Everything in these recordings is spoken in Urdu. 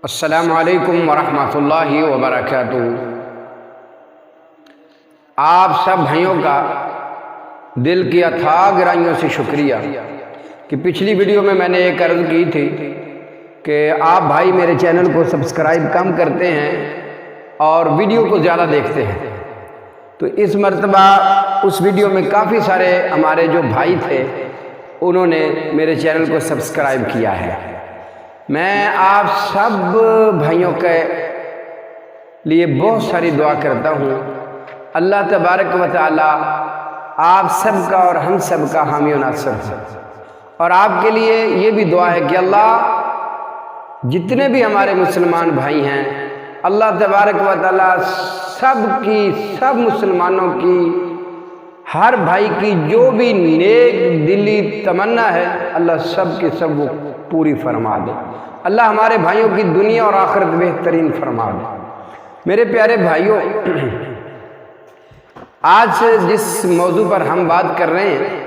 السلام علیکم ورحمۃ اللہ وبرکاتہ۔ آپ سب بھائیوں کا دل کی اتھاہ گہرائیوں سے شکریہ کہ پچھلی ویڈیو میں نے ایک عرض کی تھی کہ آپ بھائی میرے چینل کو سبسکرائب کم کرتے ہیں اور ویڈیو کو زیادہ دیکھتے ہیں، تو اس مرتبہ اس ویڈیو میں کافی سارے ہمارے جو بھائی تھے انہوں نے میرے چینل کو سبسکرائب کیا ہے۔ میں آپ سب بھائیوں کے لیے بہت ساری دعا کرتا ہوں، اللہ تبارک و تعالی آپ سب کا اور ہم سب کا حامی و ناصر ہے، اور آپ کے لیے یہ بھی دعا ہے کہ اللہ جتنے بھی ہمارے مسلمان بھائی ہیں، اللہ تبارک و تعالی سب مسلمانوں کی، ہر بھائی کی جو بھی نیک دلی تمنا ہے، اللہ سب کے سب وہ پوری فرما دے۔ اللہ ہمارے بھائیوں کی دنیا اور آخرت بہترین فرما دے۔ میرے پیارے بھائیوں، آج جس موضوع پر ہم بات کر رہے ہیں،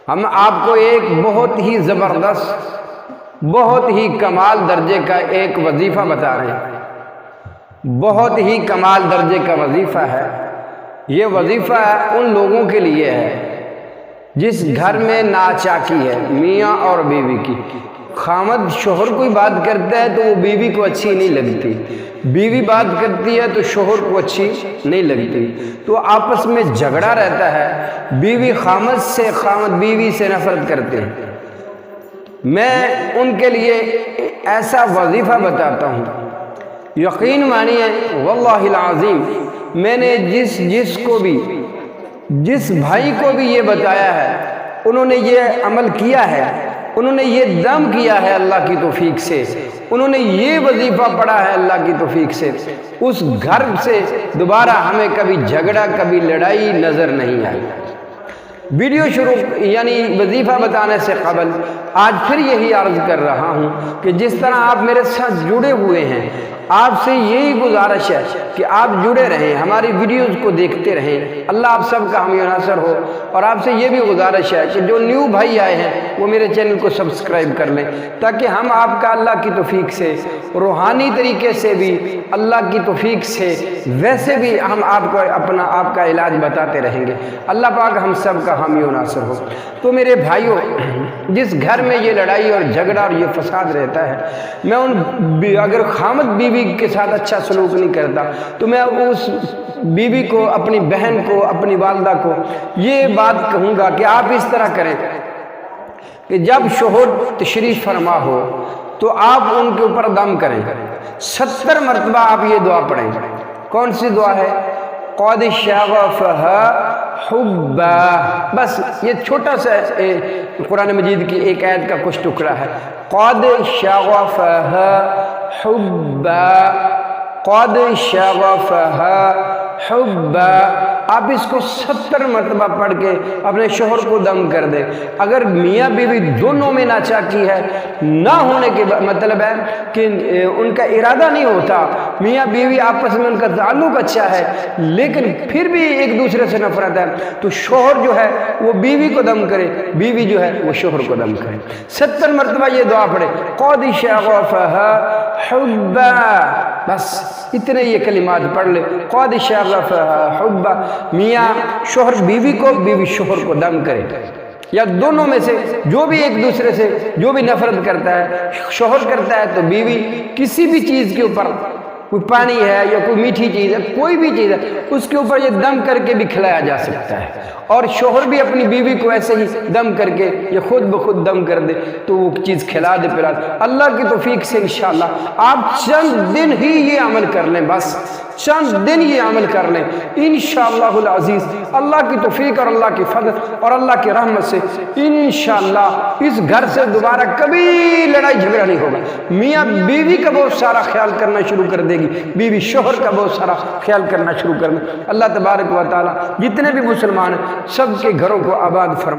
ہم آپ کو ایک بہت ہی زبردست، بہت ہی کمال درجے کا ایک وظیفہ بتا رہے ہیں۔ بہت ہی کمال درجے کا وظیفہ ہے۔ یہ وظیفہ ان لوگوں کے لیے ہے جس گھر میں ناچاکی ہے، میاں اور بیوی کی۔ خامد شوہر کوئی بات کرتا ہے تو وہ بیوی کو اچھی نہیں لگتی، بیوی بات کرتی ہے تو شوہر کو اچھی نہیں لگتی، تو آپس میں جھگڑا رہتا ہے۔ بیوی خامد سے، خامد بیوی سے نفرت کرتے ہیں۔ میں ان کے لیے ایسا وظیفہ بتاتا ہوں، یقین مانیے واللہ العظیم، میں نے جس بھائی کو بھی یہ بتایا ہے، انہوں نے یہ عمل کیا ہے، انہوں نے یہ دم کیا ہے اللہ کی توفیق سے، انہوں نے یہ وظیفہ پڑھا ہے اللہ کی توفیق سے، اس گھر سے دوبارہ ہمیں کبھی جھگڑا، کبھی لڑائی نظر نہیں آئی۔ ویڈیو شروع یعنی وظیفہ بتانے سے قبل آج پھر یہی عرض کر رہا ہوں کہ جس طرح آپ میرے ساتھ جڑے ہوئے ہیں، آپ سے یہی گزارش ہے کہ آپ جڑے رہیں، ہماری ویڈیوز کو دیکھتے رہیں۔ اللہ آپ سب کا حامی و ناصر ہو، اور آپ سے یہ بھی گزارش ہے کہ جو نیو بھائی آئے ہیں وہ میرے چینل کو سبسکرائب کر لیں، تاکہ ہم آپ کا اللہ کی توفیق سے، روحانی طریقے سے بھی، اللہ کی توفیق سے ویسے بھی ہم آپ کو آپ کا علاج بتاتے رہیں گے۔ اللہ پاک ہم سب کا حامی و ناصر ہو۔ تو میرے بھائیوں، جس گھر میں یہ لڑائی اور جھگڑا اور یہ فساد رہتا ہے، میں اگر خامد بیوی کے ساتھ اچھا سلوک نہیں کرتا تو میں اس بیوی کو، اپنی بہن کو، اپنی والدہ کو یہ بات کہوں گا کہ آپ اس طرح کریں کہ جب شوہر تشریف فرما ہو تو آپ ان کے اوپر دم کریں، 70 مرتبہ آپ یہ دعا پڑھیں۔ کون سی دعا ہے؟ قد شغفها حبا، بس یہ چھوٹا سا قرآن مجید کی ایک آیت کا کچھ ٹکڑا ہے۔ قد شغفها حبا، قد شغفها حبا، آپ اس کو 70 مرتبہ پڑھ کے اپنے شوہر کو دم کر دیں۔ اگر میاں بیوی دونوں میں ناچاکی ہے، نہ ہونے کے مطلب ہے کہ ان کا ارادہ نہیں ہوتا، میاں بیوی آپس میں ان کا تعلق اچھا ہے لیکن پھر بھی ایک دوسرے سے نفرت ہے، تو شوہر جو ہے وہ بیوی کو دم کرے، بیوی جو ہے وہ شوہر کو دم کرے۔ 70 مرتبہ یہ دعا پڑھے، قد شغفها حبا، بس اتنے یہ کلمات پڑھ لے، قد شغفها حبا۔ میاں شوہر بیوی کو، بیوی شوہر کو دم کرے، یا دونوں میں سے جو بھی ایک دوسرے سے جو بھی نفرت کرتا ہے، شوہر کرتا ہے تو بیوی کسی بھی چیز کے اوپر، کوئی پانی ہے یا کوئی میٹھی چیز ہے، کوئی بھی چیز ہے، اس کے اوپر یہ دم کر کے بھی کھلایا جا سکتا ہے، اور شوہر بھی اپنی بیوی کو ایسے ہی دم کر کے یا خود بخود دم کر دے تو وہ چیز کھلا دے، پلا دے۔ اللہ کی توفیق سے انشاءاللہ آپ چند دن ہی یہ عمل کر لیں، بس چند دن یہ عمل کر لیں، انشاءاللہ العزیز اللہ کی توفیق اور اللہ کی فضل اور اللہ کی رحمت سے انشاءاللہ اس گھر سے دوبارہ کبھی لڑائی جھگڑا نہیں ہوگا۔ میاں بیوی کا بہت سارا خیال کرنا شروع کر دے گی، بیوی شوہر کا بہت سارا خیال کرنا شروع کر دے۔ اللہ تبارک و تعالی جتنے بھی مسلمان ہیں سب کے گھروں کو آباد فرمائے۔